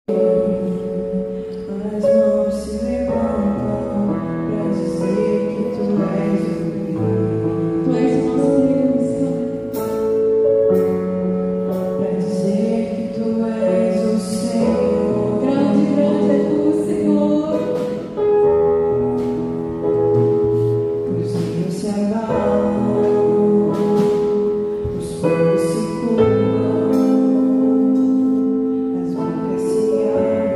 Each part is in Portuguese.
As mãos se levantam pra dizer que tu és o Deus. Tu és o nosso Deus, Pra dizer que tu és o Senhor. grande, grande é tu, Senhor. Os rios se abalam, os fogos se curvam, as bocas se abrem.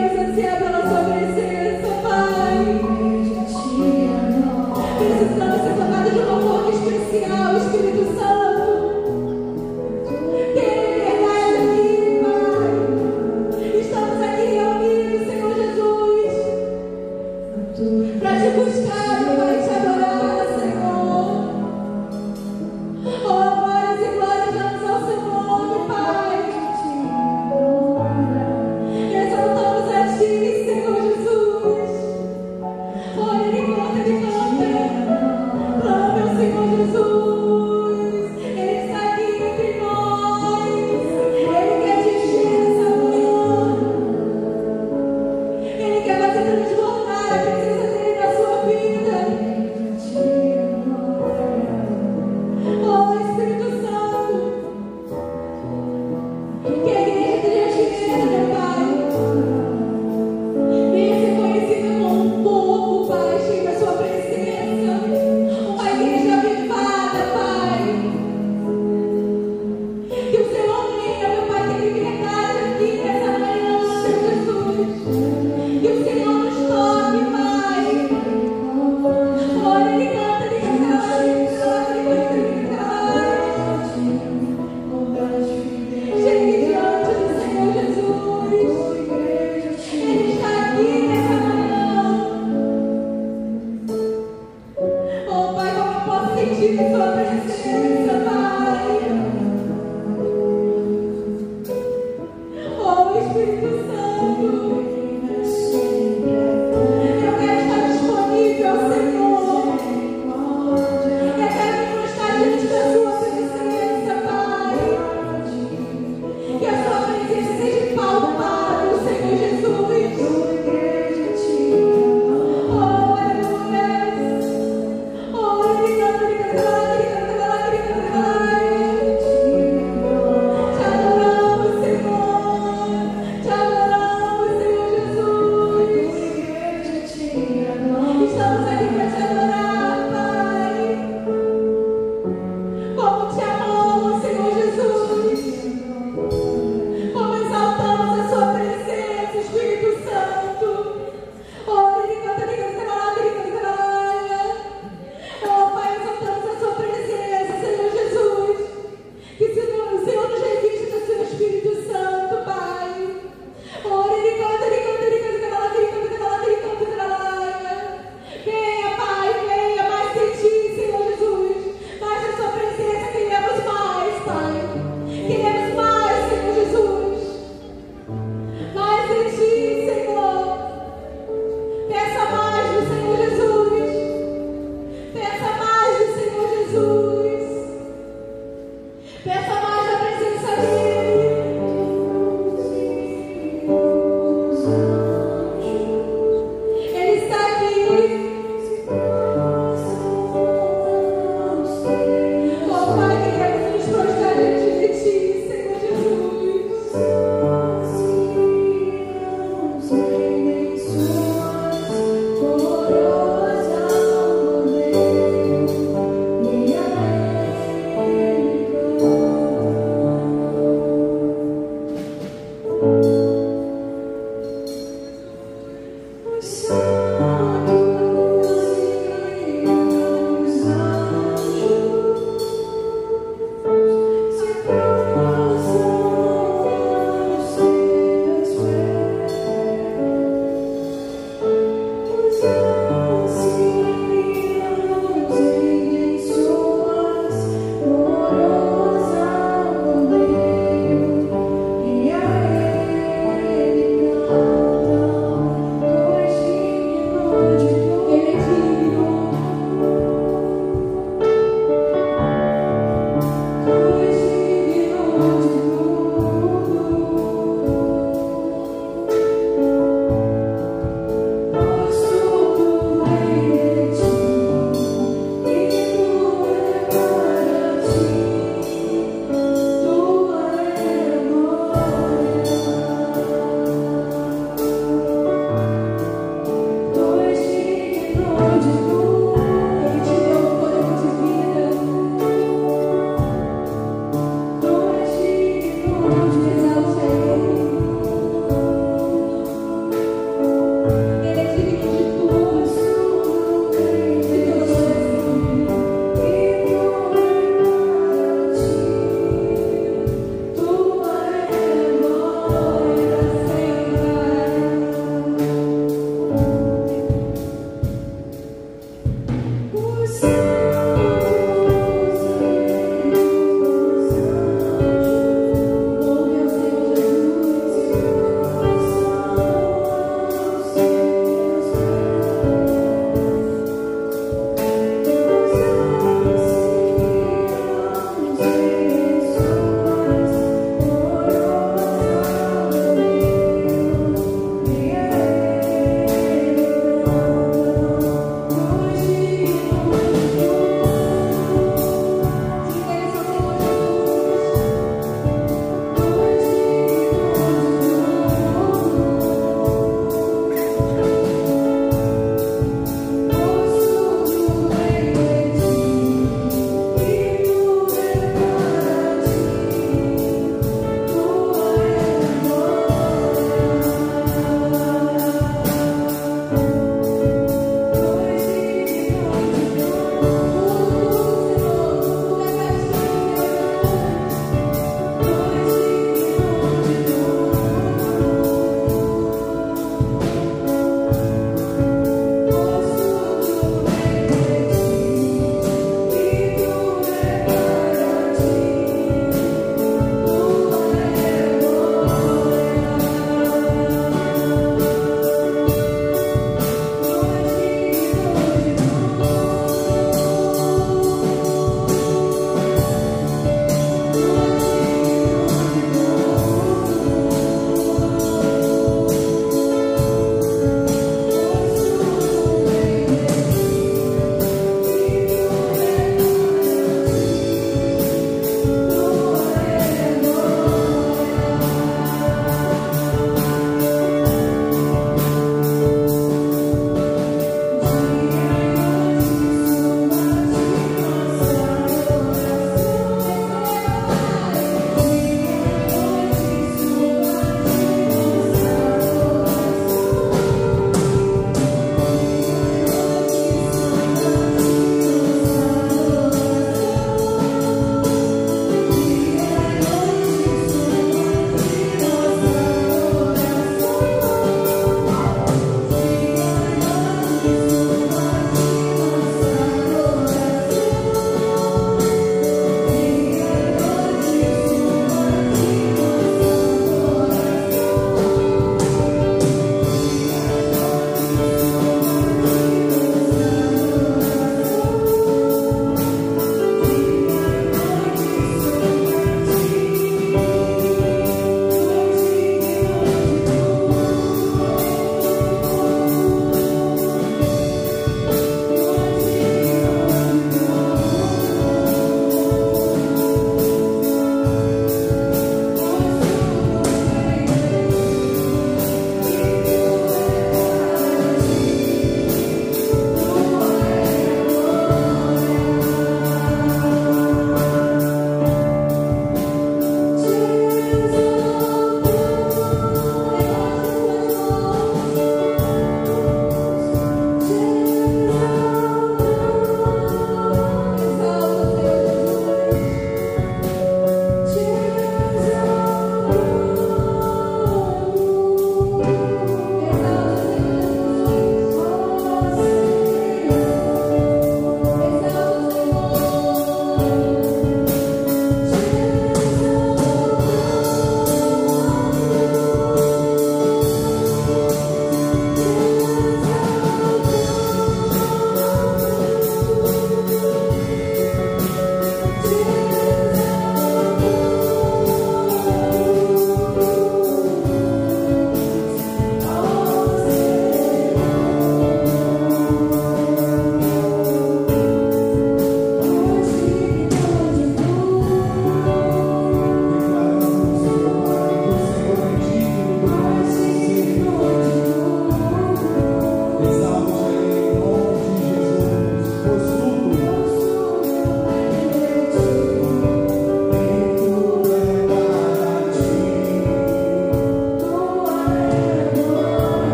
queremos ansiar pela sua presença, Pai. Precisamos ser tocados de uma forma especial, Espírito Santo. Tem liberdade aqui, Pai. Estamos aqui reunidos, Senhor Jesus, para te buscar, Pai, te adorar, Senhor. Oh, glórias e glórias damos ao seu nome, Pai. Exaltamos a ti, Senhor Jesus. Oh, Ele canta, Ele canta. Clama, meu Senhor Jesus.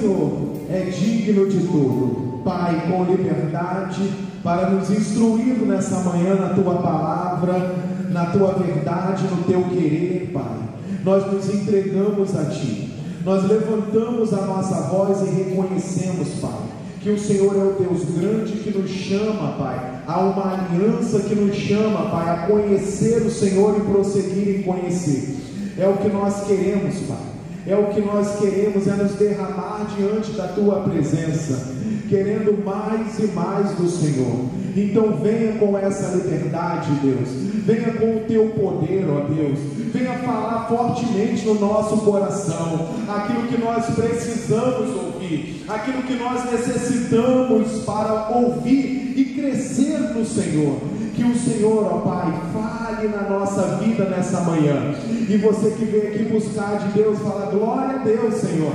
Senhor é digno de tudo. Pai, com liberdade, para nos instruir nessa manhã na Tua palavra, na Tua verdade, no Teu querer, Pai. Nós nos entregamos a Ti, nós levantamos a nossa voz e reconhecemos, Pai, que o Senhor é o Deus grande que nos chama, Pai, a uma aliança que nos chama, Pai, a conhecer o Senhor e prosseguir em conhecer. É o que nós queremos, Pai, é o que nós queremos, é nos derramar diante da Tua presença, querendo mais e mais do Senhor. Então venha com essa liberdade, Deus, venha com o Teu poder, ó Deus, venha falar fortemente no nosso coração, aquilo que nós precisamos ouvir, aquilo que nós necessitamos para ouvir e crescer no Senhor. Que o Senhor, ó Pai, fale na nossa vida nessa manhã, e você que veio aqui buscar de Deus, fala glória a Deus, Senhor,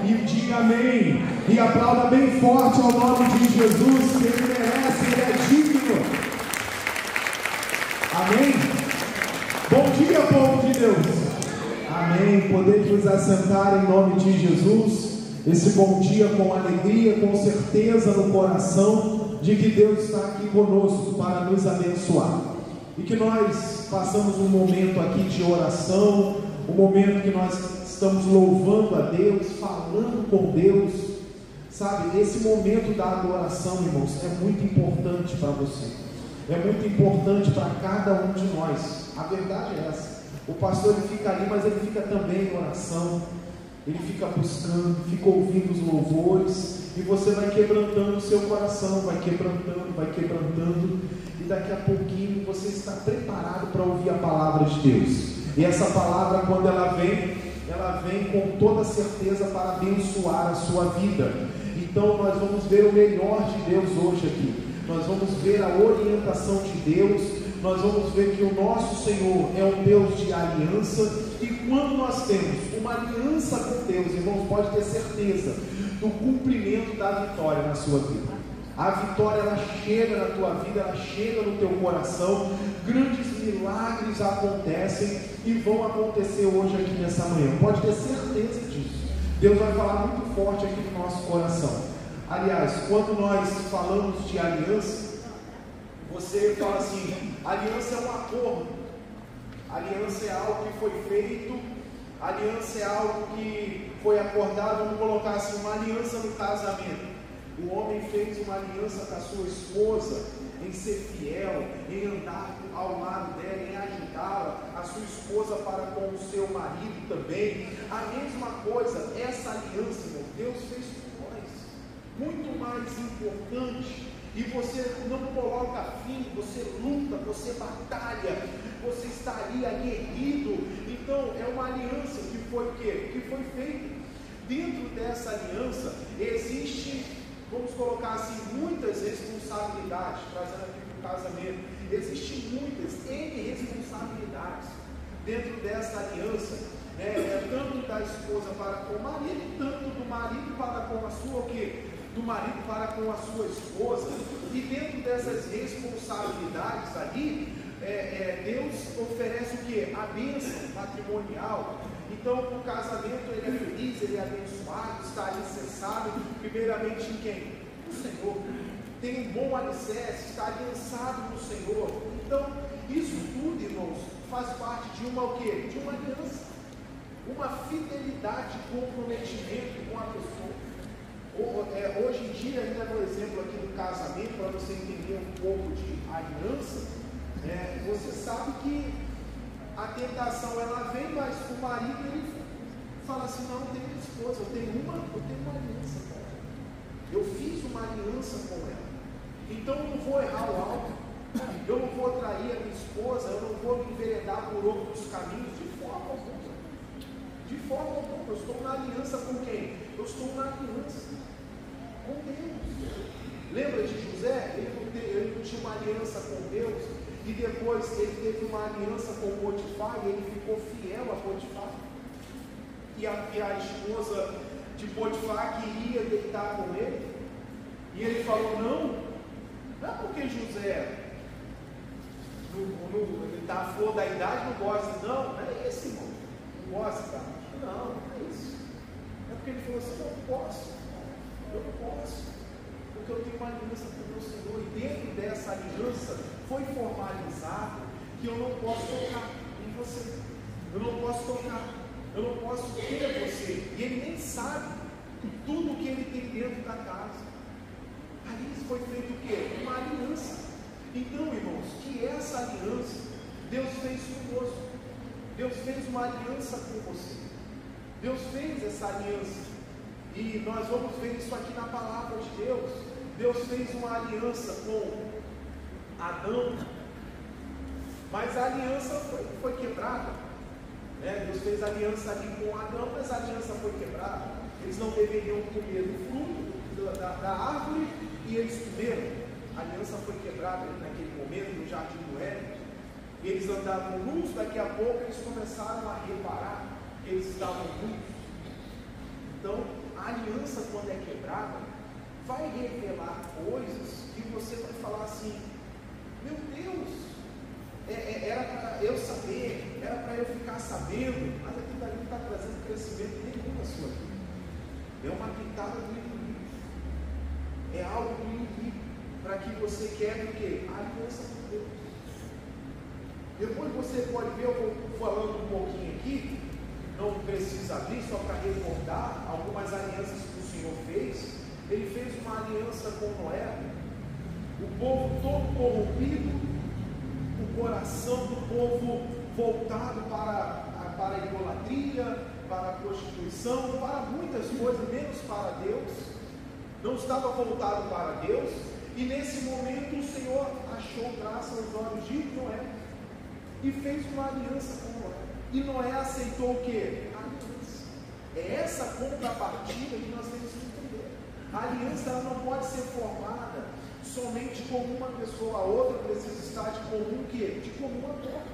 e diga amém, e aplauda bem forte ao nome de Jesus, que Ele merece, Ele é digno. Amém? Bom dia, povo de Deus. Amém. Podeis nos assentar em nome de Jesus. Esse bom dia com alegria, com certeza no coração de que Deus está aqui conosco para nos abençoar, e que nós passamos um momento aqui de oração, um momento que nós estamos louvando a Deus, falando com Deus, sabe? Esse momento da adoração, irmãos, é muito importante para você, é muito importante para cada um de nós. A verdade é essa. O pastor ele fica ali, mas ele fica também em oração, ele fica buscando, fica ouvindo os louvores, e você vai quebrantando o seu coração, vai quebrantando, e daqui a pouquinho você está preparado para ouvir a palavra de Deus. E essa palavra, quando ela vem com toda certeza para abençoar a sua vida. Então nós vamos ver o melhor de Deus hoje aqui, nós vamos ver a orientação de Deus, nós vamos ver que o nosso Senhor é um Deus de aliança, e quando nós temos uma aliança com Deus, irmãos, pode ter certeza do cumprimento da vitória na sua vida. A vitória, ela chega na tua vida, ela chega no teu coração, grandes milagres acontecem e vão acontecer hoje aqui nessa manhã, pode ter certeza disso. Deus vai falar muito forte aqui no nosso coração. Aliás, quando nós falamos de aliança, você fala assim, aliança é um acordo, aliança é algo que foi feito, aliança é algo que foi acordado. Vamos colocar assim, uma aliança no casamento. O homem fez uma aliança com a sua esposa em ser fiel, em andar ao lado dela, em ajudá-la, a sua esposa para com o seu marido também. A mesma coisa, essa aliança, meu Deus fez por nós, muito mais importante. E você não coloca fim, você luta, você batalha, você está ali aguerrido. Então é uma aliança que foi o quê? Que foi feita. Dentro dessa aliança existe, vamos colocar assim, muitas responsabilidades, trazendo aqui para o casamento. Existem muitas N responsabilidades dentro dessa aliança, tanto da esposa para com o marido, tanto do marido para com a sua o quê? Do marido para com a sua esposa. E dentro dessas responsabilidades ali, Deus oferece o que? A bênção matrimonial. Então o casamento ele é feliz, ele é abençoado, está alicerçado primeiramente em quem? No Senhor. Tem um bom alicerce, está aliançado no Senhor. Então isso tudo, irmãos, faz parte de uma o quê? De uma aliança, uma fidelidade, comprometimento com a pessoa. Hoje em dia, ainda no exemplo aqui do casamento, para você entender um pouco de aliança, você sabe que a tentação ela vem, mas o marido ele fala assim, não, eu tenho minha esposa, eu tenho uma aliança com ela, eu fiz uma aliança com ela, então eu não vou errar o alvo, eu não vou trair a minha esposa, eu não vou me enveredar por outros caminhos, de forma alguma, eu estou na aliança com quem? Eu estou na aliança com Deus. Lembra de José? Ele não tinha uma aliança com Deus, e depois ele teve uma aliança com Potifar, e ele ficou fiel a Potifar, e a esposa de Potifar queria deitar com ele, e ele falou, não é porque José ele está à flor da idade, não gosta, não é isso, irmão, não gosta, não é isso, é porque ele falou assim: eu não posso, porque eu tenho uma aliança com o meu Senhor, e dentro dessa aliança foi formalizado que eu não posso tocar em você, eu não posso ter você, e ele nem sabe tudo que ele tem dentro da casa. Ali foi feito o quê? Uma aliança. Então, irmãos, que essa aliança Deus fez conosco. Deus fez uma aliança com você. Deus fez essa aliança. E nós vamos ver isso aqui na palavra de Deus. Deus fez uma aliança com Adão, mas a aliança foi quebrada. Deus fez aliança ali com Adão, mas a aliança foi quebrada. Eles não deveriam comer do fruto da árvore e eles comeram. A aliança foi quebrada ali naquele momento no jardim do Éden. Eles andavam nus, daqui a pouco eles começaram a reparar que eles estavam nus. Então, a aliança, quando é quebrada, vai revelar coisas que você vai falar assim: meu Deus, era para eu saber, era para eu ficar sabendo, mas aquilo dali não está trazendo crescimento nenhum na sua vida. É uma pitada do inimigo, é algo do inimigo, para que você quebre o quê? A aliança com Deus. Depois você pode ver, eu vou falando um pouquinho aqui, não precisa abrir, só para recordar algumas alianças que o Senhor fez. Ele fez uma aliança com Noé, o povo todo corrompido, o coração do povo voltado para a idolatria, para a prostituição, para muitas coisas, menos para Deus. Não estava voltado para Deus, e nesse momento o Senhor achou graça aos olhos de Noé e fez uma aliança com Noé. E Noé aceitou o que? A aliança. É essa contrapartida que nós temos que entender. A aliança ela não pode ser formada somente com uma pessoa, a outra precisa estar de comum o quê? De comum acordo.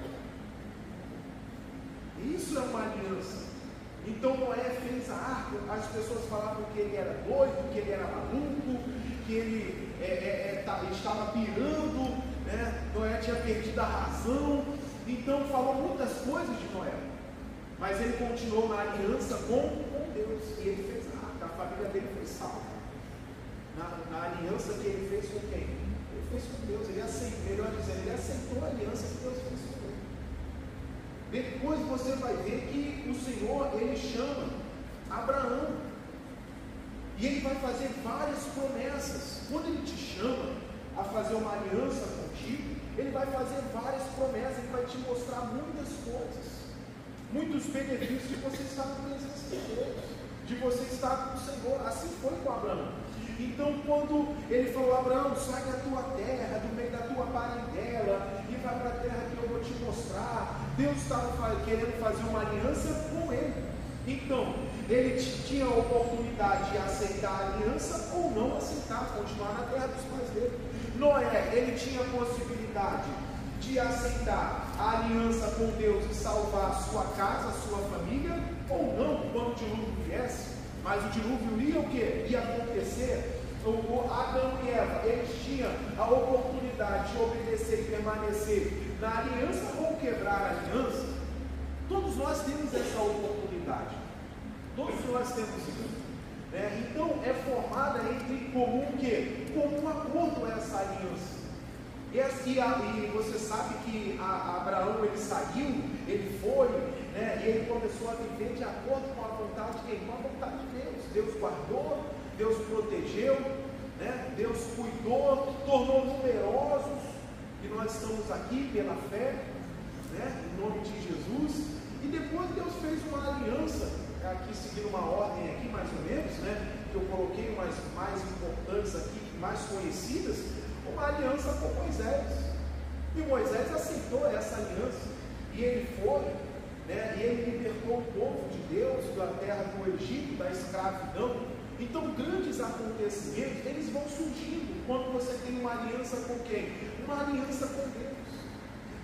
Isso é uma aliança. Então Noé fez a arca, as pessoas falavam que ele era doido, que ele era maluco, que ele estava pirando, né? Noé tinha perdido a razão. Então falou muitas coisas de Noé, mas ele continuou na aliança com Deus, e ele fez a arca, a família dele foi salva, na aliança que ele fez com quem? Ele fez com Deus, ele aceitou a aliança que Deus fez com ele. Depois você vai ver que o Senhor, ele chama Abraão, e ele vai fazer várias promessas. Quando ele te chama a fazer uma aliança contigo, ele vai fazer várias promessas, ele vai te mostrar muitas coisas, muitos benefícios de você estar na presença de Deus, de você estar com o Senhor. Assim foi com Abraão. Então, quando ele falou: Abraão, sai da tua terra, do meio da tua parentela, e vai para a terra que eu vou te mostrar. Deus estava querendo fazer uma aliança com ele. Então, ele tinha a oportunidade de aceitar a aliança ou não aceitar, continuar na terra dos pais dele. Noé, ele tinha a possibilidade de aceitar a aliança com Deus e salvar a sua casa, a sua família, ou não, quando o dilúvio viesse. Mas o dilúvio ia o quê? Ia acontecer. Adão e Eva, eles tinham a oportunidade de obedecer e permanecer na aliança ou quebrar a aliança. Todos nós temos essa oportunidade. Todos nós temos isso. Então é formada entre comum o quê? Comum acordo essa aliança. E você sabe que Abraão ele saiu, ele foi, e ele começou a viver de acordo com a vontade de quem? Com a vontade de Deus. Deus guardou, Deus protegeu, Deus cuidou, tornou numerosos, e nós estamos aqui pela fé, em nome de Jesus. E depois Deus fez uma aliança, aqui seguindo uma ordem aqui mais ou menos, que eu coloquei umas mais importantes aqui, mais conhecidas, uma aliança com Moisés. E Moisés aceitou essa aliança, e ele foi, e ele libertou o povo de Deus da terra do Egito, da escravidão. Então grandes acontecimentos, eles vão surgindo quando você tem uma aliança com quem? Uma aliança com Deus.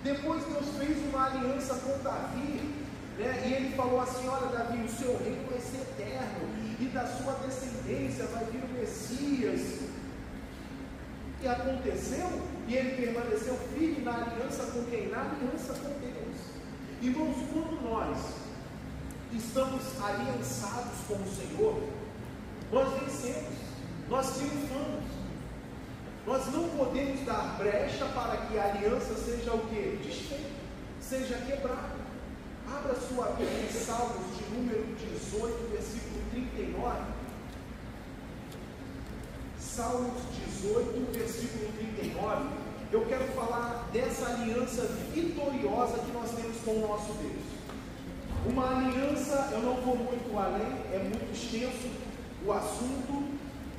Depois Deus fez uma aliança com Davi, e ele falou assim: olha Davi, o seu reino vai ser eterno, e da sua descendência vai vir o Messias. E aconteceu, e ele permaneceu firme na aliança com quem? Na aliança com Deus. Irmãos, quando nós estamos aliançados com o Senhor, nós vencemos, nós triunfamos. Nós não podemos dar brecha para que a aliança seja o quê? Desfeita, seja quebrada. Abra sua Bíblia em Salmos de número 18, versículo 39. Salmos 18, versículo 39. Eu quero falar dessa aliança vitoriosa que nós temos com o nosso Deus. Uma aliança, eu não vou muito além, é muito extenso o assunto,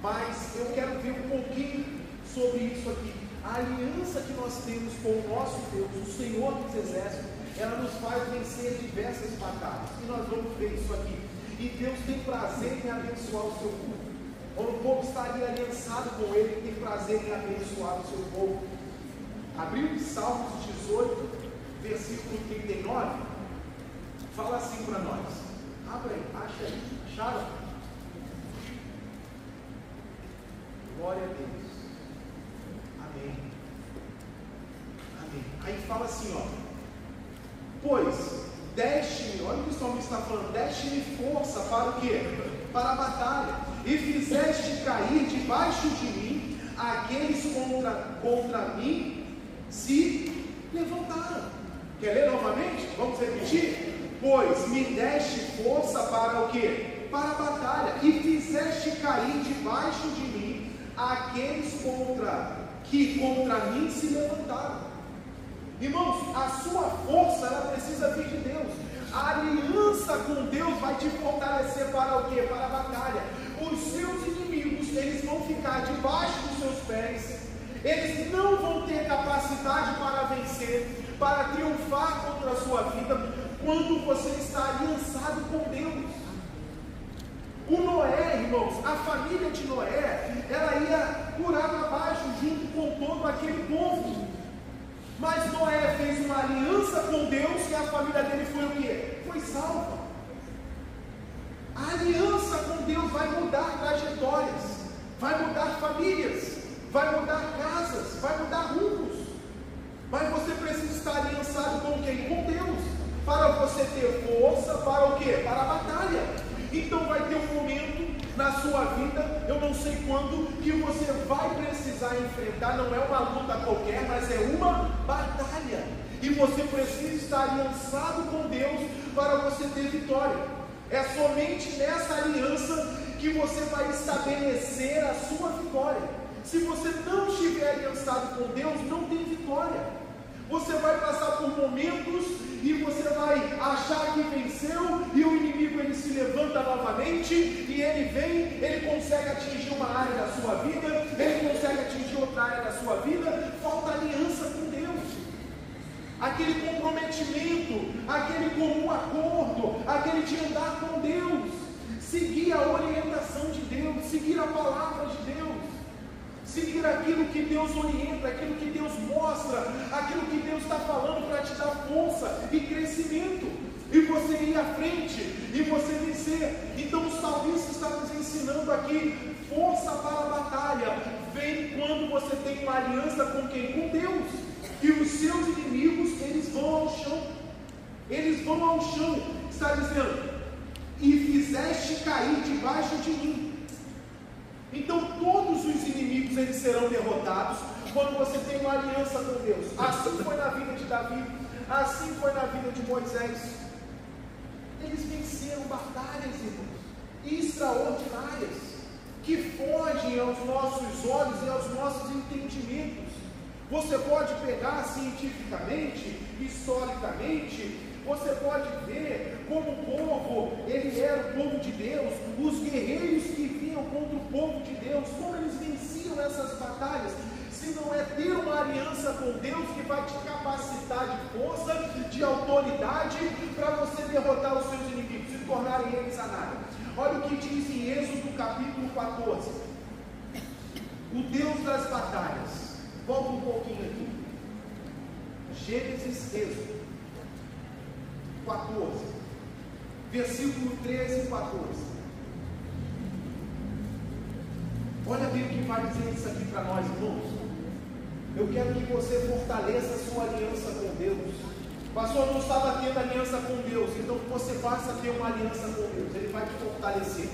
mas eu quero ver um pouquinho sobre isso aqui. A aliança que nós temos com o nosso Deus, o Senhor dos Exércitos, ela nos faz vencer diversas batalhas, e nós vamos ver isso aqui. E Deus tem prazer em abençoar o seu povo. Quando o povo está ali aliançado com Ele, Ele tem prazer em abençoar o seu povo. Abriu Salmos 18, versículo 39, fala assim para nós. Abre aí, acha aí, acharam? Glória a Deus. Amém. Amém. Aí fala assim, ó. Pois deste-me, olha o que o salmista está falando, deste-me força para o quê? Para a batalha, e fizeste cair debaixo de mim aqueles contra mim se levantaram. Quer ler novamente? Vamos repetir? Pois me deste força para o quê? Para a batalha, e fizeste cair debaixo de mim aqueles que contra mim se levantaram. Irmãos, a sua força, ela precisa vir de Deus. A aliança com Deus vai te fortalecer para o quê? Para a batalha. Os seus inimigos, eles vão ficar debaixo dos seus pés. Eles não vão ter capacidade para vencer, para triunfar contra a sua vida, quando você está aliançado com Deus. O Noé, irmãos, a família de Noé, ela ia por água abaixo junto com todo aquele povo. Mas Noé fez uma aliança com Deus e a família dele foi o quê? Foi salva. A aliança com Deus vai mudar trajetórias, vai mudar famílias, vai mudar casas, vai mudar rumos. Mas você precisa estar aliançado com quem? Com Deus, para você ter força para o quê? Para a batalha. Então vai ter um momento na sua vida, eu não sei quando, que você vai precisar enfrentar, não é uma luta qualquer, mas é uma batalha, e você precisa estar aliançado com Deus para você ter vitória. É somente nessa aliança que você vai estabelecer a sua vitória. Se você não estiver aliançado com Deus, não tem vitória. Você vai passar por momentos e você vai achar que venceu, e o inimigo ele se levanta novamente, e ele vem, ele consegue atingir uma área da sua vida, ele consegue atingir outra área da sua vida. Falta aliança com Deus, aquele comprometimento, aquele comum acordo, aquele de andar com Deus, seguir a orientação de Deus, seguir a palavra de Deus, seguir aquilo que Deus orienta, aquilo que Deus mostra, aquilo que Deus está falando para te dar força e crescimento, e você ir à frente, e você vencer. Então o salmista está nos ensinando aqui, força para a batalha vem quando você tem uma aliança com quem? Com Deus. E os seus inimigos, eles vão ao chão, eles vão ao chão. Está dizendo, e fizeste cair debaixo de mim. Então todos os inimigos eles serão derrotados quando você tem uma aliança com Deus. Assim foi na vida de Davi, assim foi na vida de Moisés. Eles venceram batalhas, irmãos, extraordinárias, que fogem aos nossos olhos e aos nossos entendimentos. Você pode pegar cientificamente, historicamente, você pode ver como o povo, ele era o povo de Deus, os guerreiros que vinham contra o povo de Deus, como eles venciam essas batalhas. Se não é ter uma aliança com Deus que vai te capacitar de força, de autoridade, para você derrotar os seus inimigos e tornarem eles a nada. Olha o que diz em Êxodo capítulo 14, o Deus das batalhas. Volta um pouquinho aqui, Gênesis, Êxodo 14, versículo 13 e 14. Olha bem o que vai dizer isso aqui para nós, irmãos. Eu quero que você fortaleça a sua aliança com Deus, Pastor, não estava tendo aliança com Deus. Então você passa a ter uma aliança com Deus. Ele vai te fortalecer.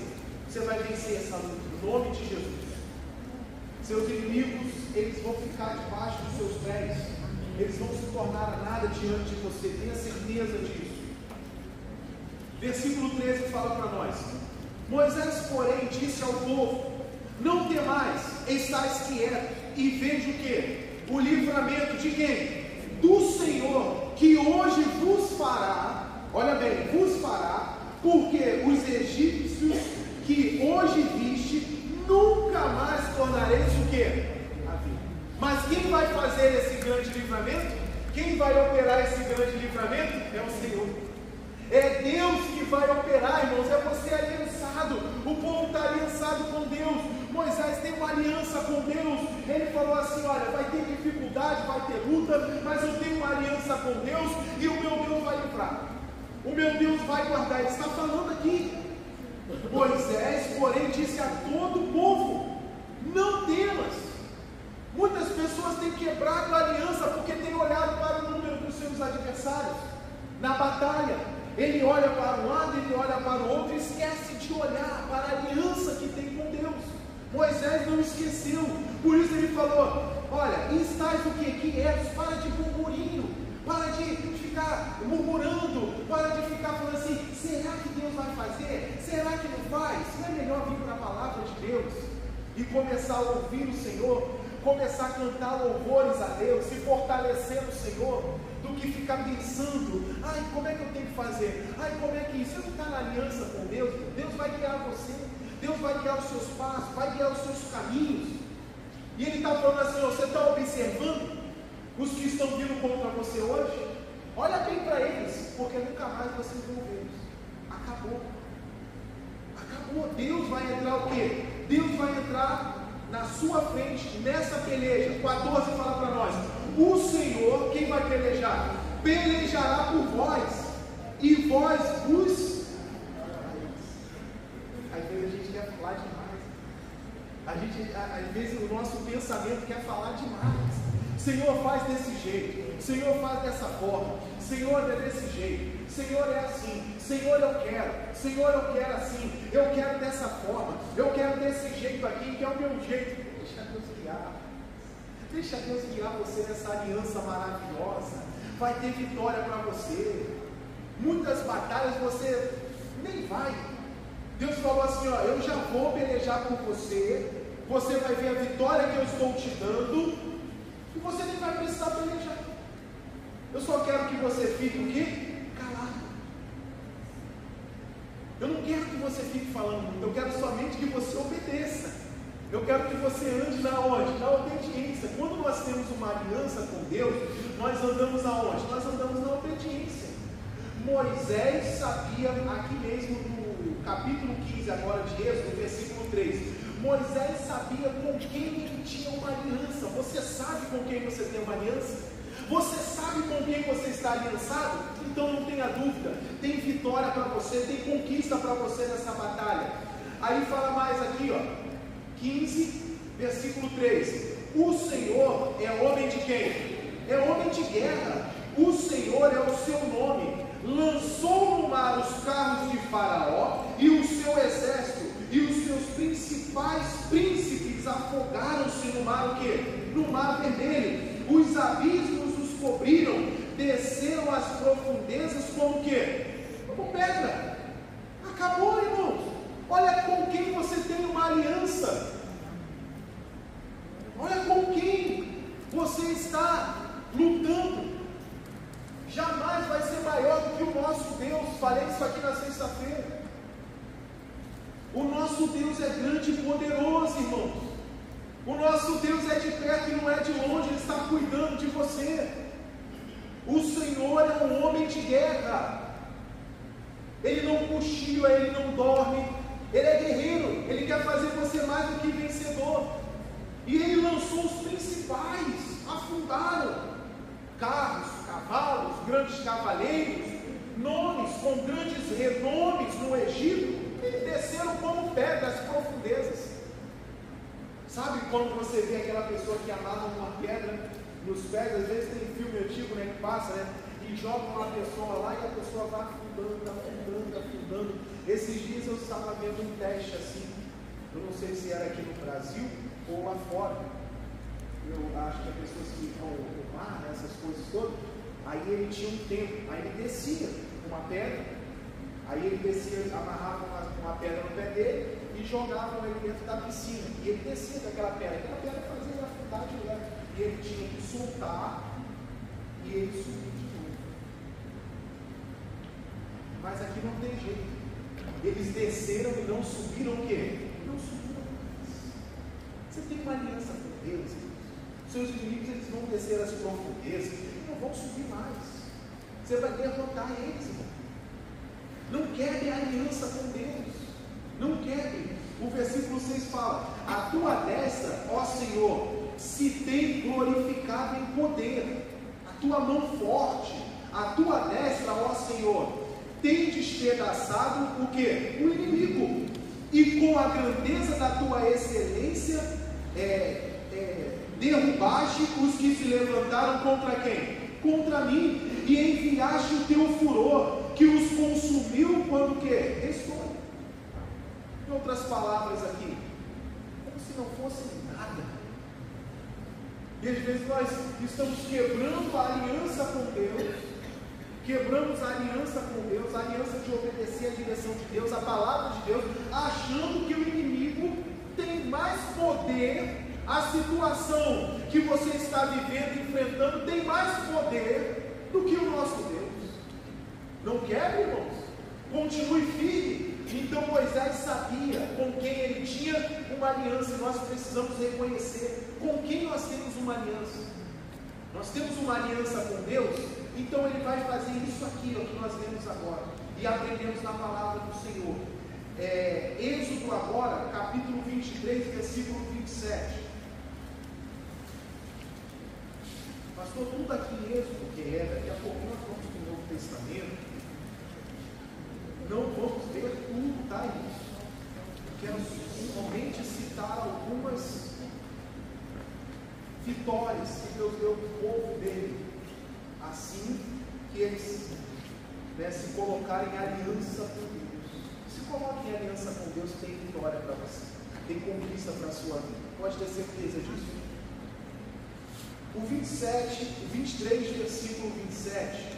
Você vai vencer essa luta, no nome de Jesus. Seus inimigos, eles vão ficar debaixo dos seus pés. Eles vão se tornar a nada diante de você. Tenha certeza disso. Versículo 13 fala para nós: Moisés, porém, disse ao povo: não temais, estais quietos, e veja o que? O livramento de quem? Do Senhor, que hoje vos fará, olha bem, vos fará, porque os egípcios que hoje viste, nunca mais tornareis o que? A vida. Mas quem vai fazer esse grande livramento? Quem vai operar esse grande livramento? É o Senhor. É Deus que vai operar, irmãos. É você aliançado. O povo está aliançado com Deus. Moisés tem uma aliança com Deus. Ele falou assim: olha, vai ter dificuldade, vai ter luta, mas eu tenho uma aliança com Deus e o meu Deus vai livrar. O meu Deus vai guardar. Ele está falando aqui. Moisés, porém, disse a todo o povo: não temas. Muitas pessoas têm quebrado a aliança porque têm olhado para o número dos seus adversários na batalha. Ele olha para um lado, ele olha para o outro e esquece de olhar para a aliança que tem com Deus. Moisés não esqueceu, por isso ele falou: olha, estáis o que? Quietos, para de burburinho, para de ficar murmurando, para de ficar falando assim: será que Deus vai fazer? Será que não faz? Não é melhor vir para a palavra de Deus e começar a ouvir o Senhor, começar a cantar louvores a Deus, se fortalecer no Senhor, do que ficar pensando: ai, como é que eu tenho que fazer? Ai, como é que isso? Você não está na aliança com Deus? Deus vai guiar você, Deus vai guiar os seus passos, vai guiar os seus caminhos. E Ele está falando assim: ó, você está observando os que estão vindo contra você hoje? Olha bem para eles, porque nunca mais vocês vão vê-los. Acabou. Acabou. Deus vai entrar o quê? Deus vai entrar na sua frente, nessa peleja. 14 fala para nós: o Senhor, quem vai pelejar? Pelejará por vós, e vós vos... Às vezes a gente quer falar demais. Às vezes o nosso pensamento quer falar demais. Senhor, faz desse jeito. Senhor, faz dessa forma. Senhor, é desse jeito. Senhor, é assim. Senhor, eu quero. Senhor, eu quero assim. Eu quero dessa forma. Eu quero desse jeito aqui, que é o meu jeito. Deixa Deus guiar. Deixa Deus guiar você nessa aliança maravilhosa. Vai ter vitória para você. Muitas batalhas você nem vai. Deus falou assim: ó, eu já vou pelejar por você. Você vai ver a vitória que eu estou te dando. E você nem vai precisar pelejar. Eu só quero que você fique o quê? Calado. Eu não quero que você fique falando muito. Eu quero somente que você obedeça. Eu quero que você ande na onde? Na obediência. Quando nós temos uma aliança com Deus, nós andamos aonde? Nós andamos na obediência. Moisés sabia, aqui mesmo no capítulo 15 agora de Êxodo, versículo 3, Moisés sabia com quem ele tinha uma aliança. Você sabe com quem você tem uma aliança? Você sabe com quem você está aliançado? Então não tenha dúvida, tem vitória para você, tem conquista para você nessa batalha. Aí fala mais aqui, ó, 15, versículo 3: o Senhor é homem de quem? É homem de guerra. O Senhor é o seu nome. Lançou no mar os carros de Faraó e o seu exército, e os seus principais príncipes afogaram-se no mar o quê? No mar vermelho. Os abismos os cobriram, desceram as profundezas como o quê? Como pedra. Acabou, irmãos. Olha com quem você tem uma aliança. Olha com quem você está lutando. Jamais vai ser maior do que o nosso Deus. Falei isso aqui na sexta-feira. O nosso Deus é grande e poderoso, irmãos. O nosso Deus é de perto e não é de longe. Ele está cuidando de você. O Senhor é um homem de guerra. Ele não cochila, ele não dorme. Ele é guerreiro. Ele quer fazer você mais do que vencedor. E ele lançou os principais. Afundaram carros, cavalos, grandes cavaleiros, nomes com grandes renomes no Egito. E desceram como pedras profundezas. Sabe quando você vê aquela pessoa que amarra uma pedra nos pés? Às vezes tem filme antigo, né, que passa, né? e jogam uma pessoa lá e a pessoa vai afundando, afundando, afundando. Esses dias eu estava vendo um teste assim, eu não sei se era aqui no Brasil ou lá fora. Eu acho que as pessoas que vão ao mar, né, essas coisas todas, aí ele tinha um tempo, aí ele descia uma pedra, aí ele descia, amarrava uma pedra no pé dele e jogavam ele dentro da piscina, e ele descia daquela pedra fazia ele afundar direto, e ele tinha que soltar e ele subir de novo. Mas aqui não tem jeito, eles desceram e não subiram o quê? Não subiram mais. Você tem uma aliança com Deus, seus inimigos eles vão descer as profundezas, eles não vão subir mais. Você vai derrotar eles, irmão. Não quebre a aliança com Deus. Não quebre. O versículo 6 fala: a tua destra, ó Senhor, se tem glorificado em poder. A tua mão forte, a tua destra, ó Senhor, tem despedaçado o quê? O inimigo. E com a grandeza da tua excelência, derrubaste os que se levantaram contra quem? Contra mim, e enviaste o teu furor, que os consumiu quando o quê? Restou. Em outras palavras aqui, como se não fosse nada. E às vezes nós estamos quebrando a aliança com Deus, quebramos a aliança com Deus, a aliança de obedecer a direção de Deus, a palavra de Deus, achando que o inimigo tem mais poder. A situação que você está vivendo, enfrentando, tem mais poder do que o nosso Deus. Não quebre, irmãos? Continue firme. Então Moisés sabia com quem ele tinha uma aliança, e nós precisamos reconhecer com quem nós temos uma aliança. Nós temos uma aliança com Deus, então ele vai fazer isso aqui, o que nós vemos agora, e aprendemos na palavra do Senhor. Êxodo agora, capítulo 23, versículo 27. Pastor, tudo aqui em Êxodo que daqui a pouco nós vamos para o Novo Testamento, não vamos ver tudo, tá, irmãos? Quero somente citar algumas vitórias que Deus deu para o povo dele, assim que eles se colocarem em aliança com Deus. Se coloque em aliança com Deus, tem vitória para você, tem conquista para a sua vida, pode ter certeza disso. O 23, versículo 27.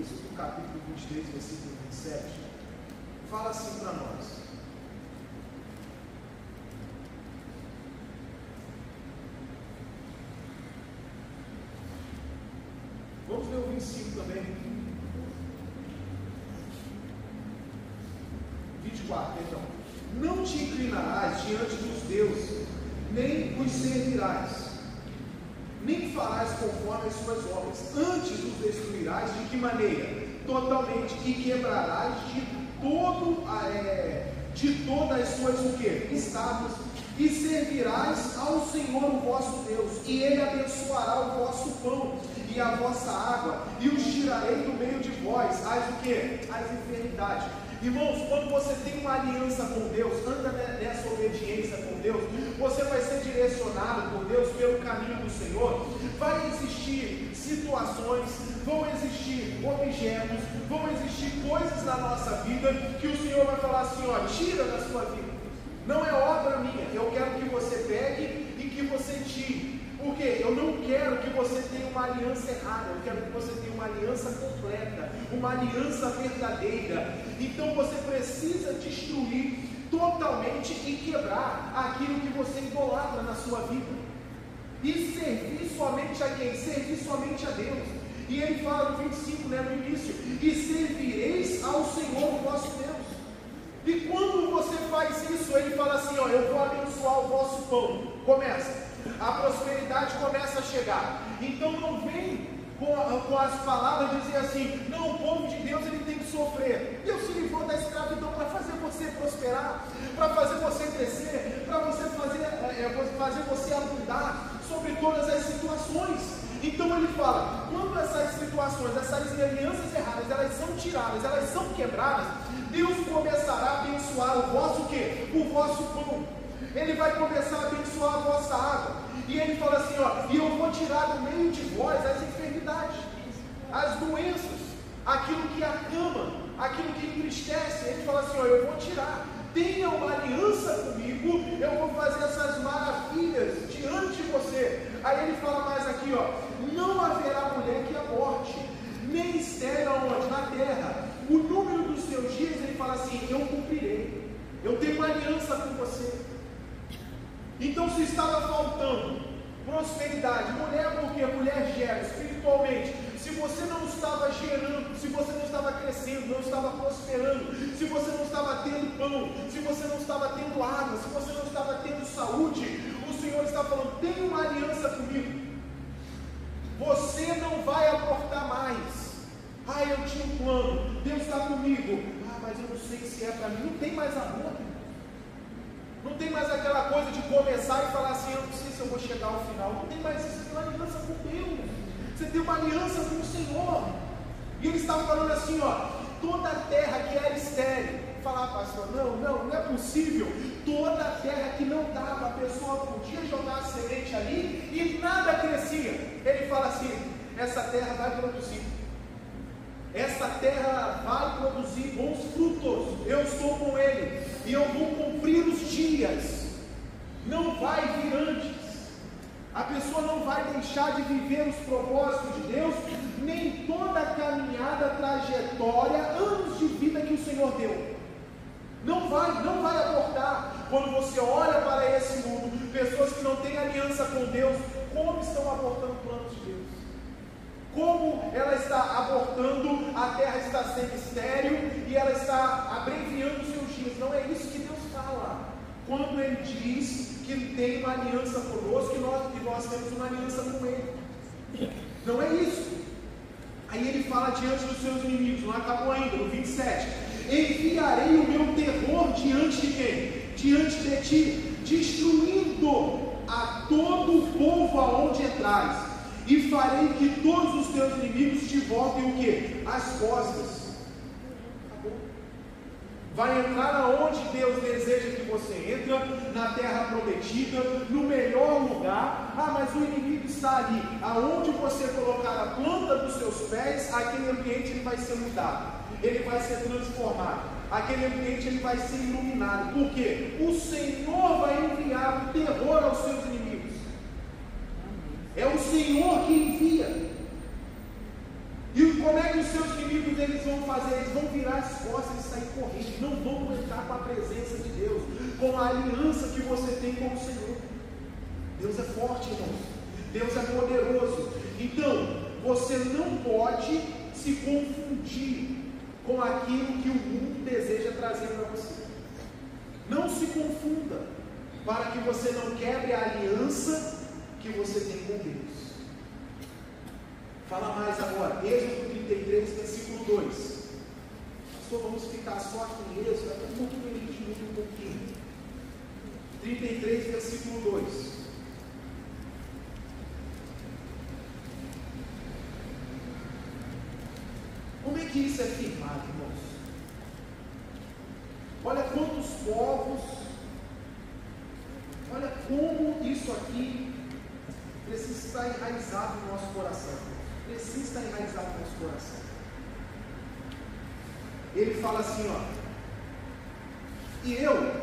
Isso do capítulo 23, versículo 27. Fala assim para nós. Vamos ver o 25 também. 24, então. Não te inclinarás diante dos deuses, nem os servirás, nem farás conforme as suas obras. Antes os destruirás. De que maneira? Totalmente. E quebrarás de todas as suas o quê? Estátuas. E servirás ao Senhor o vosso Deus, e Ele abençoará o vosso pão e a vossa água, e os tirarei do meio de vós, as o quê? As enfermidades. Irmãos, quando você tem uma aliança com Deus, anda nessa obediência com Deus, você vai ser direcionado por Deus pelo caminho do Senhor. Vai existir situações, vão existir objetos, vão existir coisas na nossa vida que o Senhor vai falar assim: ó, tira da sua vida. Não é obra minha, eu quero que você pegue e que você tire. Por quê? Eu não quero que você tenha uma aliança errada, eu quero que você tenha uma aliança completa, uma aliança verdadeira. Então você precisa destruir totalmente e quebrar aquilo que você idolatra na sua vida. E servir somente a quem? Servir somente a Deus. E ele fala no 25, no início: e servireis ao Senhor o vosso Deus. E quando você faz isso, ele fala assim: ó, eu vou abençoar o vosso pão. Começa. A prosperidade começa a chegar. Então não vem com as palavras dizer assim: não, o povo de Deus ele tem que sofrer. Deus se livrou da escravidão para fazer você prosperar, para fazer você crescer, para você fazer você abundar sobre todas as situações. Então ele fala: quando essas situações, essas alianças erradas, elas são tiradas, elas são quebradas, Deus começará a abençoar o vosso quê? O vosso pão. Ele vai começar a abençoar a vossa água. E ele fala assim, ó, e eu vou tirar do meio de vós as enfermidades, as doenças, aquilo que acama, aquilo que entristece. Ele fala assim, ó, eu vou tirar. Tenha uma aliança comigo, eu vou fazer essas maravilhas diante de você. Aí ele fala mais aqui, ó, não haverá mulher que aborte, nem estéril aonde? Na terra. O número dos seus dias, ele fala assim, eu cumprirei. Eu tenho uma aliança com você. Então, se estava faltando prosperidade, mulher, porque mulher gera espiritualmente. Se você não estava gerando, se você não estava crescendo, não estava prosperando, se você não estava tendo pão, se você não estava tendo água, se você não estava tendo saúde, o Senhor está falando, tem uma aliança comigo. Você não vai abortar mais. Ah, eu tinha um plano, Deus está comigo. Ah, mas eu não sei se é para mim. Não tem mais aborto. Não tem mais aquela coisa de começar e falar assim, eu não sei se eu vou chegar ao final. Não tem mais isso, você tem uma aliança com Deus. Você tem uma aliança com o Senhor. E ele estava falando assim, ó, toda a terra que era estéril. Falar, pastor, não é possível. Toda a terra que não dava, a pessoa podia jogar a semente ali e nada crescia. Ele fala assim, essa terra vai produzir. Essa terra vai produzir bons frutos. Eu estou com ele. E eu vou cumprir os dias. Não vai vir antes. A pessoa não vai deixar de viver os propósitos de Deus, nem toda a caminhada, trajetória, anos de vida que o Senhor deu. Não vai abortar. Quando você olha para esse mundo, pessoas que não têm aliança com Deus, como estão abortando planos de Deus? Como ela está abortando, a terra está sendo estéril e ela está abreviando os seus dias. Não é isso que Deus fala. Quando Ele diz que Ele tem uma aliança conosco e nós temos uma aliança com Ele. Não é isso. Aí Ele fala diante dos seus inimigos, não acabou ainda, no 27. Enviarei o meu terror diante de quem? Diante de ti, destruindo a todo o povo aonde entrares. E farei que todos os teus inimigos te voltem o quê? As costas. Acabou. Vai entrar aonde Deus deseja que você entre, na terra prometida, no melhor lugar. Ah, mas o inimigo está ali. Aonde você colocar a planta dos seus pés, aquele ambiente ele vai ser mudado. Ele vai ser transformado. Aquele ambiente ele vai ser iluminado. Por quê? O Senhor vai enviar o terror aos seus inimigos. É o Senhor que envia. E como é que os seus inimigos eles vão fazer? Eles vão virar as costas e sair correndo. Não vão entrar com a presença de Deus, com a aliança que você tem com o Senhor. Deus é forte, irmãos. Deus é poderoso. Então, você não pode se confundir com aquilo que o mundo deseja trazer para você. Não se confunda, para que você não quebre a aliança que você tem com Deus. Fala mais agora, Êxodo 33, versículo 2. Pastor, vamos ficar só aqui em Êxodo, daqui a pouco a gente muda um pouquinho. 33, versículo 2. Como é que isso é firmado, irmãos? Olha quantos povos, olha como isso aqui precisa estar enraizado no nosso coração. Precisa estar enraizado no nosso coração. Ele fala assim, ó. E eu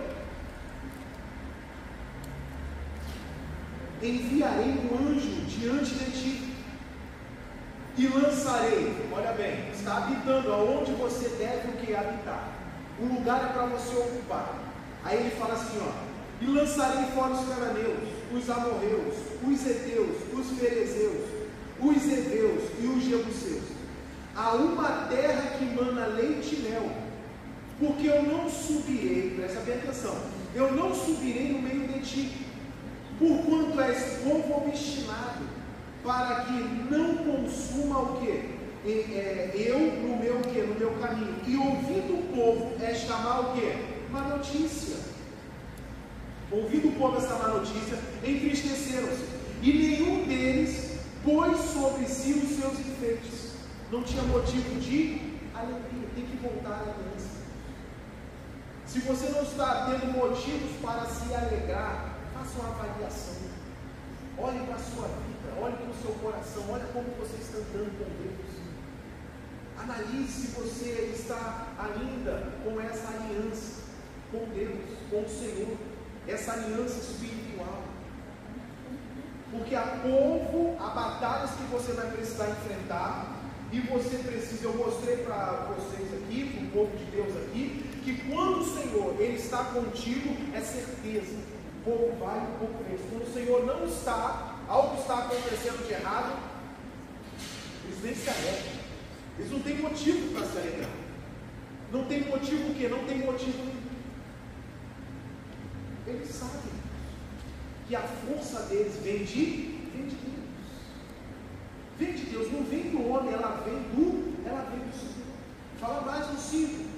enviarei um anjo diante de ti e lançarei. Olha bem, está habitando aonde você deve o que habitar. O lugar é para você ocupar. Aí ele fala assim, ó. E lançarei fora os cananeus, os amorreus, os heteus, os ferezeus, os heveus e os jebuseus, a uma terra que mana leite e mel, porque eu não subirei, presta bem atenção, eu não subirei no meio de ti, porquanto és povo obstinado, para que não consuma o quê? Eu no meu quê? No meu caminho, e ouvindo o povo esta má o quê? Má notícia. Ouvindo o povo essa má notícia, entristeceram-se, e nenhum deles pôs sobre si os seus enfeites. Não tinha motivo de alegria. Tem que voltar à aliança. Se você não está tendo motivos para se alegrar, faça uma avaliação. Olhe para a sua vida, olhe para o seu coração, olhe como você está andando com Deus. Analise se você está ainda com essa aliança com Deus, com o Senhor, essa aliança espiritual. Porque há batalhas que você vai precisar enfrentar, e você precisa, eu mostrei para vocês aqui, para o povo de Deus aqui, que quando o Senhor ele está contigo, é certeza, o povo vai e o povo vence. Quando o Senhor não está, algo está acontecendo de errado, eles nem se alegram, eles não têm motivo para se alegrar. Não tem motivo o quê? Não tem motivo nenhum. Eles sabem que a força deles vem de Deus. Vem de Deus, não vem do homem, ela vem do Senhor. Fala mais no 5.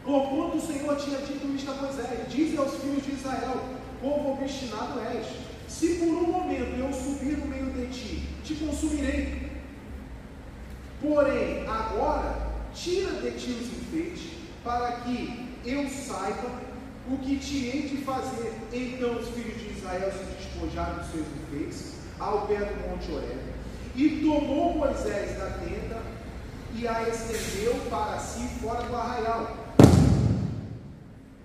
Quando o Senhor tinha dito isto a Moisés, dize aos filhos de Israel, povo obstinado és, se por um momento eu subir no meio de ti, te consumirei. Porém, agora, tira de ti os enfeites, para que eu saiba o que te hei de fazer. Então os filhos de Israel se despojaram dos seus enfeites, ao pé do monte Horebe, e tomou Moisés da tenda, e a estendeu para si fora do arraial,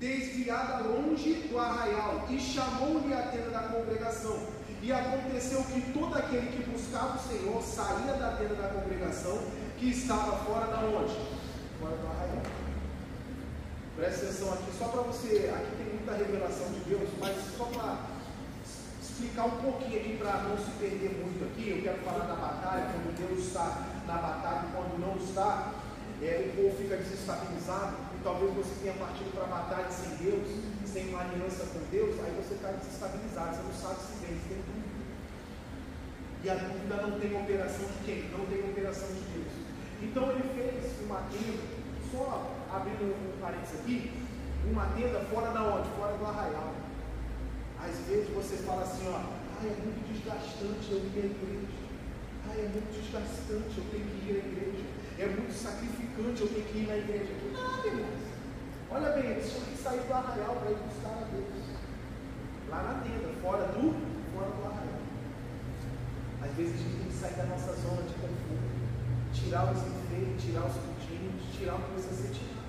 desviada longe do arraial, e chamou-lhe a tenda da congregação. E aconteceu que todo aquele que buscava o Senhor saía da tenda da congregação, que estava fora da onde? Fora do arraial. Presta atenção aqui, só para você, aqui tem muita revelação de Deus, mas só para explicar um pouquinho aqui, para não se perder muito aqui. Eu quero falar da batalha, quando Deus está na batalha e quando não está, o povo fica desestabilizado, e talvez você tenha partido para a batalha sem Deus, sem uma aliança com Deus, aí você está desestabilizado, você não sabe se vem, você tem dúvida. E a dúvida não tem operação de quem? Não tem operação de Deus. Então ele fez uma tenda, só abrindo um parênteses aqui, uma tenda fora da onde? Fora do arraial. Às vezes você fala assim, ó, é muito desgastante eu ir à igreja. É muito desgastante eu tenho que ir à igreja. É muito sacrificante eu tenho que ir na igreja. Nada, irmãos. Olha bem, eles tinham que sair do arraial para ir buscar a Deus. Lá na tenda, fora do arraial. Às vezes a gente tem que sair da nossa zona de conforto, tirar os enfeites, tirar os cortinos, tirar o que precisa ser tirado.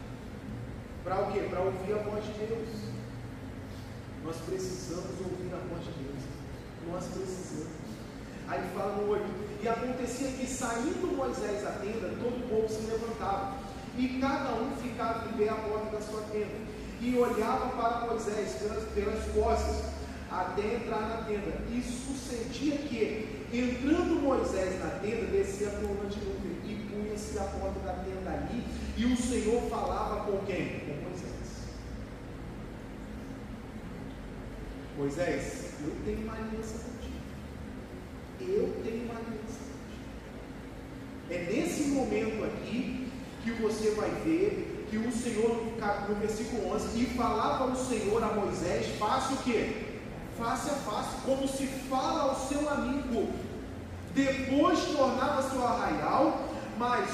Para o quê? Para ouvir a voz de Deus. Nós precisamos ouvir a voz de Deus. Nós precisamos. Aí fala no 8: e acontecia que, saindo Moisés da tenda, todo o povo se levantava, e cada um ficava em pé à porta da sua tenda, e olhava para Moisés pelas costas, até entrar na tenda. E sucedia que, entrando Moisés na tenda, descia a coluna de nuvem, e punha-se à porta da tenda ali, e o Senhor falava com quem? Com Moisés. Moisés, eu tenho uma aliança contigo. Eu tenho uma aliança contigo. É nesse momento aqui que você vai ver que o Senhor, no versículo 11, e falava o Senhor a Moisés, face o quê? Face a face, como se fala ao seu amigo. Depois tornava-se ao arraial, mas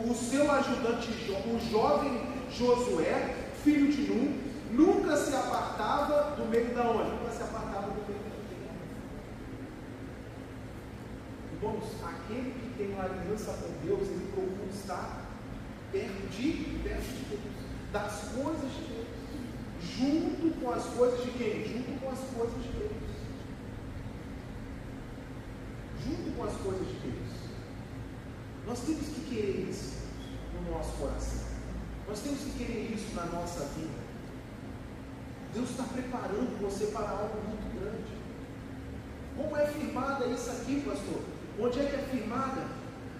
o seu ajudante, o jovem Josué, filho de Nun, nunca se apartava do meio da onde? Nunca se apartava do meio da tenda. Irmãos, aquele que tem uma aliança com Deus, ele procura estar perto de Deus, das coisas de Deus, junto com as coisas de quem? Junto com as coisas de Deus. Junto com as coisas de Deus. Nós temos que querer isso no nosso coração. Nós temos que querer isso na nossa vida. Deus está preparando você para algo muito grande. Como é firmada isso aqui, pastor? Onde é que é firmada?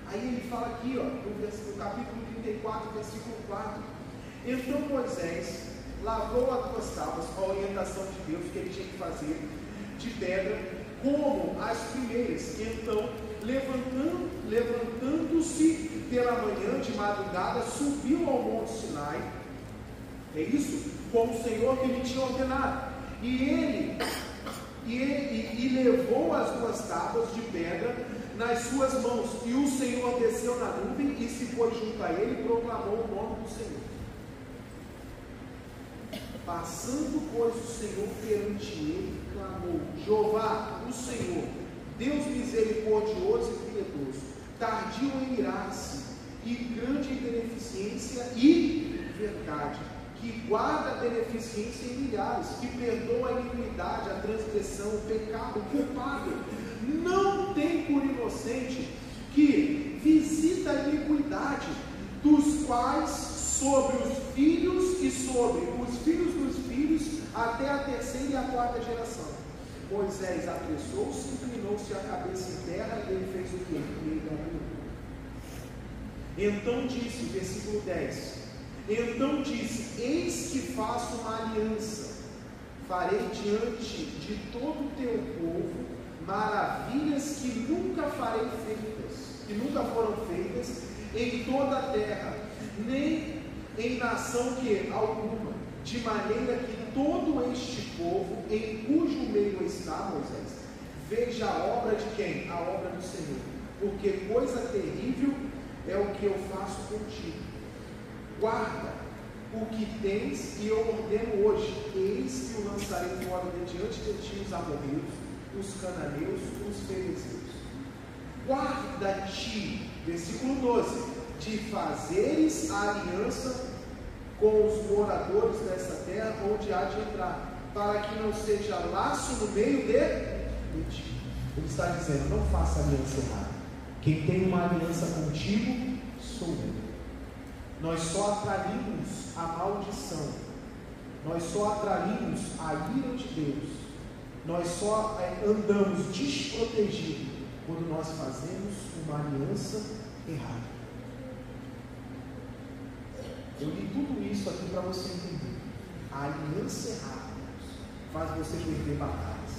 Aí ele fala aqui, ó, no capítulo 34, versículo 4. Então Moisés lavou as duas tábuas, a orientação de Deus que ele tinha que fazer, de pedra, como as primeiras. Então, levantando-se pela manhã de madrugada, subiu ao monte Sinai. É isso? Como o Senhor que lhe tinha ordenado. E levou as duas tábuas de pedra nas suas mãos. E o Senhor desceu na nuvem e se pôs junto a ele e proclamou o nome do Senhor. Passando, pois, o Senhor perante ele, clamou: Jeová, o Senhor, Deus misericordioso e piedoso, tardio em irar-se, e grande em beneficência e verdade, que guarda a beneficência em milhares, que perdoa a iniquidade, a transgressão, o pecado, o culpado, não tem por inocente, que visita a iniquidade, dos quais sobre os filhos e sobre os filhos dos filhos, até a terceira e a quarta geração. Moisés apressou-se, inclinou-se a cabeça em terra, e ele fez o que? Então disse, versículo 10, então disse: eis que faço uma aliança, farei diante de todo o teu povo maravilhas que nunca farei feitas, que nunca foram feitas em toda a terra, nem em nação que alguma, de maneira que todo este povo, em cujo meio está, Moisés, veja a obra de quem? A obra do Senhor, porque coisa terrível é o que eu faço contigo. Guarda o que tens, e eu ordeno hoje: eis que o lançarei fora de diante de ti os amorreus, os cananeus, os fariseus. Guarda-te, versículo 12, de fazeres a aliança com os moradores desta terra, onde há de entrar, para que não seja laço no meio de ti. Ele está dizendo: não faça aliança errada. Quem tem uma aliança contigo sou eu. Nós só atraímos a maldição, nós só atraímos a ira de Deus, nós só andamos desprotegidos quando nós fazemos uma aliança errada. Eu li tudo isso aqui para você entender. A aliança errada faz você perder batalhas,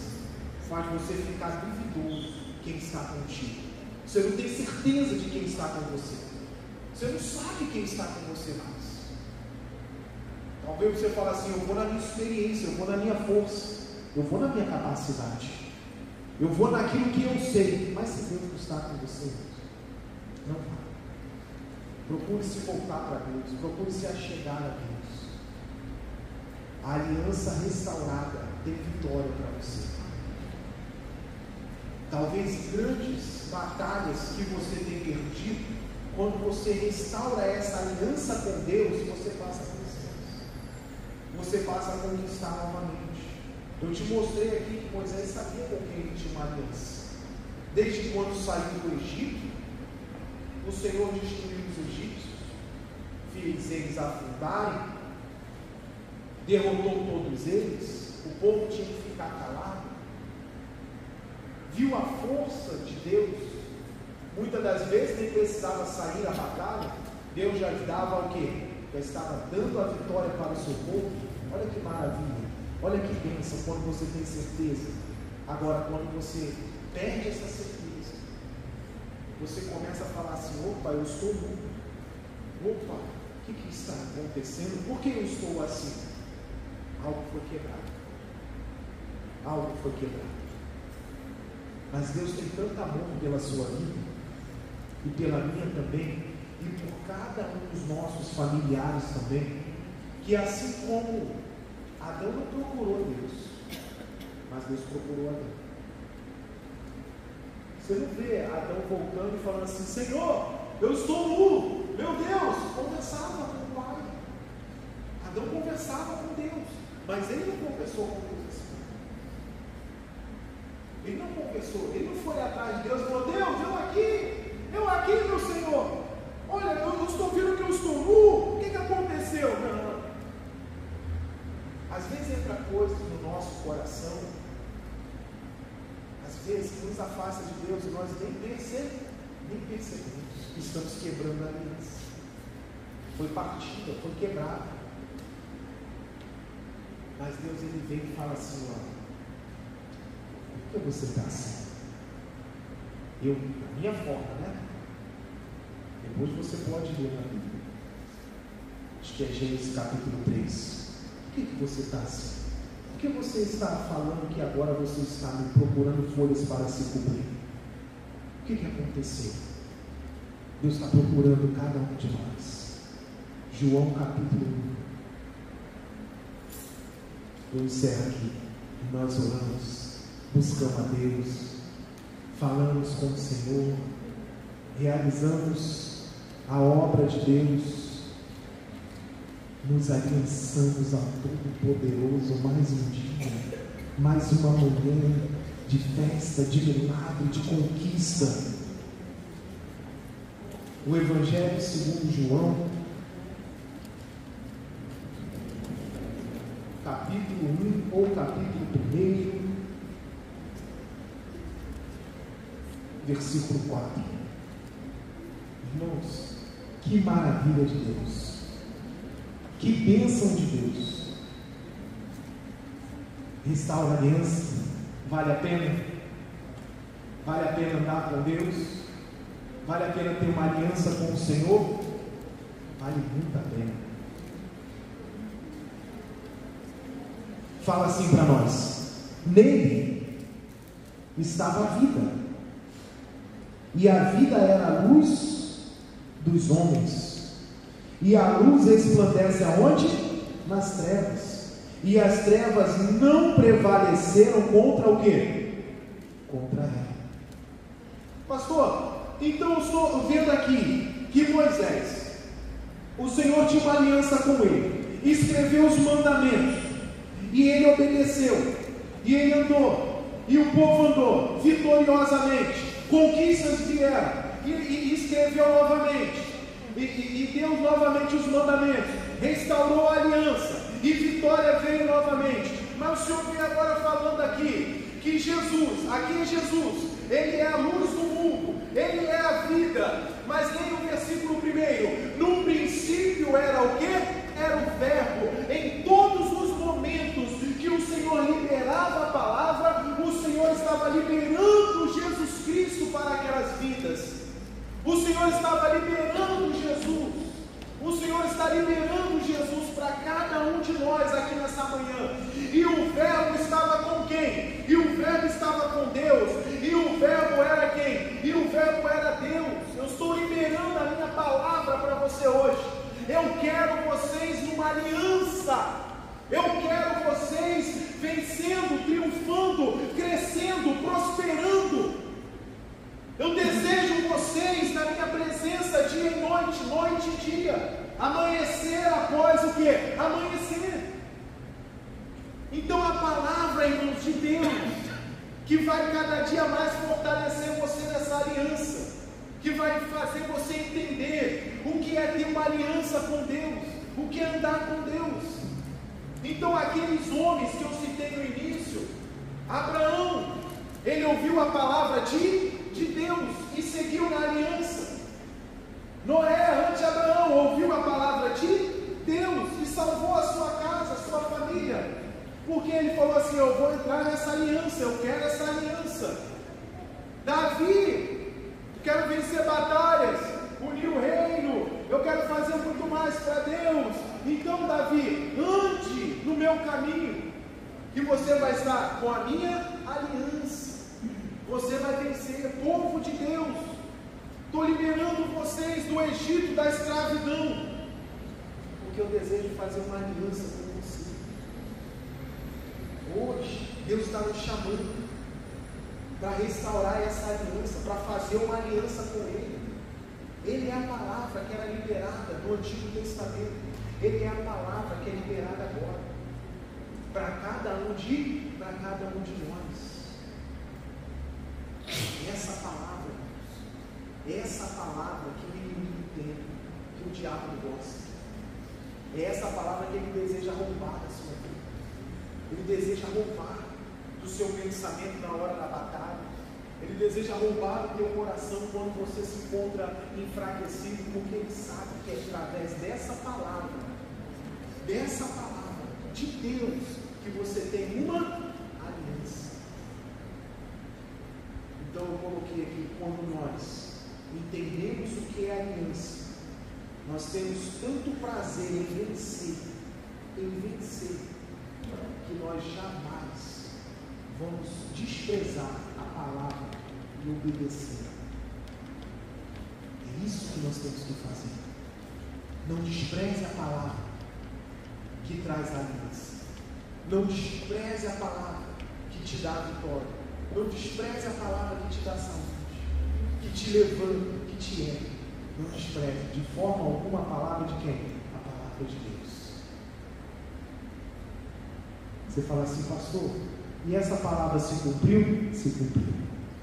faz você ficar duvidoso quem está contigo. Você não tem certeza de quem está com você. Você não sabe quem está com você mais. Talvez você fale assim: eu vou na minha experiência, eu vou na minha força, eu vou na minha capacidade, eu vou naquilo que eu sei. Mas se Deus não está com você, não vai. Procure se voltar para Deus, procure se achegar a Deus. A aliança restaurada tem vitória para você. Talvez grandes batalhas que você tem perdido, quando você restaura essa aliança com Deus, você passa a vencer. Você passa a conquistar novamente. Eu te mostrei aqui que Moisés sabia com quem ele tinha uma aliança. Desde quando saiu do Egito, o Senhor destruiu os egípcios, fez eles afundarem, derrotou todos eles, o povo tinha que ficar calado. Viu a força de Deus. Muitas das vezes nem precisava sair a batalha, Deus já dava o quê? Já estava dando a vitória para o seu povo. Olha que maravilha, olha que bênção quando você tem certeza. Agora, quando você perde essa certeza, você começa a falar assim: opa, eu estou nu. Opa, o que está acontecendo? Por que eu estou assim? Algo foi quebrado. Algo foi quebrado. Mas Deus tem tanto amor pela sua vida, e pela minha também, e por cada um dos nossos familiares também, que assim como Adão não procurou Deus, mas Deus procurou Adão. Você não vê Adão voltando e falando assim: Senhor, eu estou nu, meu Deus. Conversava com o Pai. Adão conversava com Deus, mas ele não conversou com Deus assim. Ele não confessou, ele não foi atrás de Deus e falou: Deus, eu aqui, meu Senhor, olha, eu estou vendo que eu estou nu, o que aconteceu? Não. Às vezes entra coisas no nosso coração, às vezes que nos afasta de Deus, e nós nem percebemos que estamos quebrando a aliança. Foi partida, foi quebrada. Mas Deus, ele vem e fala assim: olha, por que você está assim? Eu, da minha forma, né? Depois você pode ler na Bíblia. Acho que é Gênesis capítulo 3. Por que você está assim? Por que você está falando que agora você está me procurando folhas para se cobrir? O que aconteceu? Deus está procurando cada um de nós. João capítulo 1. eu encerro aqui. E nós oramos, buscamos a Deus, falamos com o Senhor, realizamos a obra de Deus, nos aliançamos a Todo-Poderoso. Mais um dia, mais uma manhã de festa, de milagre, de conquista. O Evangelho segundo João, capítulo 1 ou capítulo 1, versículo 4. Irmãos, que maravilha de Deus, que bênção de Deus. Restaura a aliança. Vale a pena? Vale a pena andar com Deus? Vale a pena ter uma aliança com o Senhor? Vale muito a pena. Fala assim para nós: nele estava a vida, e a vida era a luz dos homens, e a luz resplandece aonde? Nas trevas, e as trevas não prevaleceram contra o quê? Contra ela. Pastor, então eu estou vendo aqui que Moisés, o Senhor tinha uma aliança com ele, escreveu os mandamentos, e ele obedeceu, e ele andou, e o povo andou vitoriosamente, conquistas vieram, e escreveu novamente, e deu novamente os mandamentos, restaurou a aliança, e vitória veio novamente. Mas o Senhor vem agora falando aqui, que Jesus, aqui é Jesus, Ele é a luz do mundo, Ele é a vida. Mas nem no versículo 1, no princípio era o que? Era o verbo. Em todos os momentos que o Senhor liberava a palavra, o Senhor estava liberando Jesus Cristo para aquelas vidas. O Senhor estava liberando Jesus. O Senhor está liberando Jesus para cada um de nós aqui nessa manhã. E o verbo estava com quem? E o verbo estava com Deus. E o verbo era quem? E o verbo era Deus. Eu estou liberando a minha palavra para você hoje. Eu quero vocês numa aliança. Eu quero vocês vencendo, triunfando, crescendo, prosperando. Eu desejo vocês na minha presença dia e noite, noite e dia, amanhecer após o que? Amanhecer. Então a palavra, irmãos, de Deus, que vai cada dia mais fortalecer você nessa aliança, que vai fazer você entender o que é ter uma aliança com Deus, o que é andar com Deus. Então aqueles homens que eu citei no início, Abraão, ele ouviu a palavra de Deus e seguiu na aliança. Noé, antes de Abraão, ouviu a palavra de Deus e salvou a sua casa, a sua família, porque ele falou assim: eu vou entrar nessa aliança, eu quero essa aliança. Davi, quero vencer batalhas, unir o reino, eu quero fazer muito mais para Deus. Então Davi, ande no meu caminho, que você vai estar com a minha aliança. Você vai vencer, povo de Deus. Estou liberando vocês do Egito, da escravidão, porque eu desejo fazer uma aliança com você. Hoje, Deus está nos chamando para restaurar essa aliança, para fazer uma aliança com Ele. Ele é a palavra que era liberada no Antigo Testamento. Ele é a palavra que é liberada agora, para cada um de nós. Essa palavra, essa palavra que o inimigo tem, que o diabo gosta, é essa palavra que ele deseja roubar da sua vida. Ele deseja roubar do seu pensamento na hora da batalha. Ele deseja roubar do teu coração quando você se encontra enfraquecido, porque ele sabe que é através dessa palavra de Deus, que você tem uma aliança. Então eu coloquei aqui, quando nós entendemos o que é aliança, nós temos tanto prazer em vencer, que nós jamais vamos desprezar a palavra e obedecer. É isso que nós temos que fazer. Não despreze a palavra que traz a aliança. Não despreze a palavra que te dá vitória. Não despreze a palavra que te dá saúde, que te levanta, que te ergue. Não despreze de forma alguma a palavra de quem? A palavra de Deus. Você fala assim, pastor, e essa palavra se cumpriu? Se cumpriu.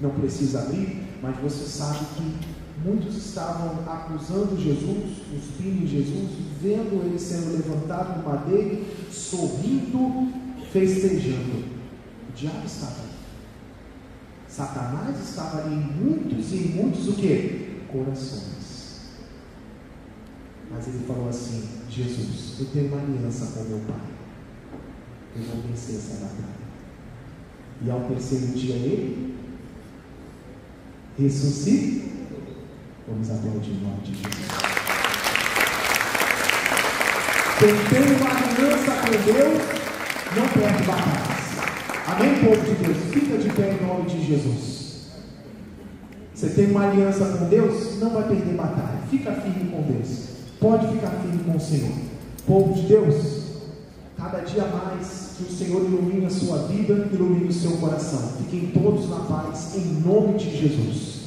Não precisa abrir, mas você sabe que muitos estavam acusando Jesus, cuspindo em Jesus, vendo ele sendo levantado do madeiro, sorrindo, festejando. O diabo estava ali. Satanás estava ali em muitos o quê? Corações. Mas ele falou assim, Jesus, eu tenho uma aliança com meu Pai. Eu vou vencer essa batalha. E ao terceiro dia ele ressuscita. Vamos aplaudir o nome de Jesus. Quem tem uma aliança com Deus não perde batalhas. Amém, povo de Deus? Fica de pé em nome de Jesus. Você tem uma aliança com Deus, não vai perder batalha. Fica firme com Deus. Pode ficar firme com o Senhor. Povo de Deus, cada dia mais que o Senhor ilumine a sua vida, ilumine o seu coração. Fiquem todos na paz, em nome de Jesus.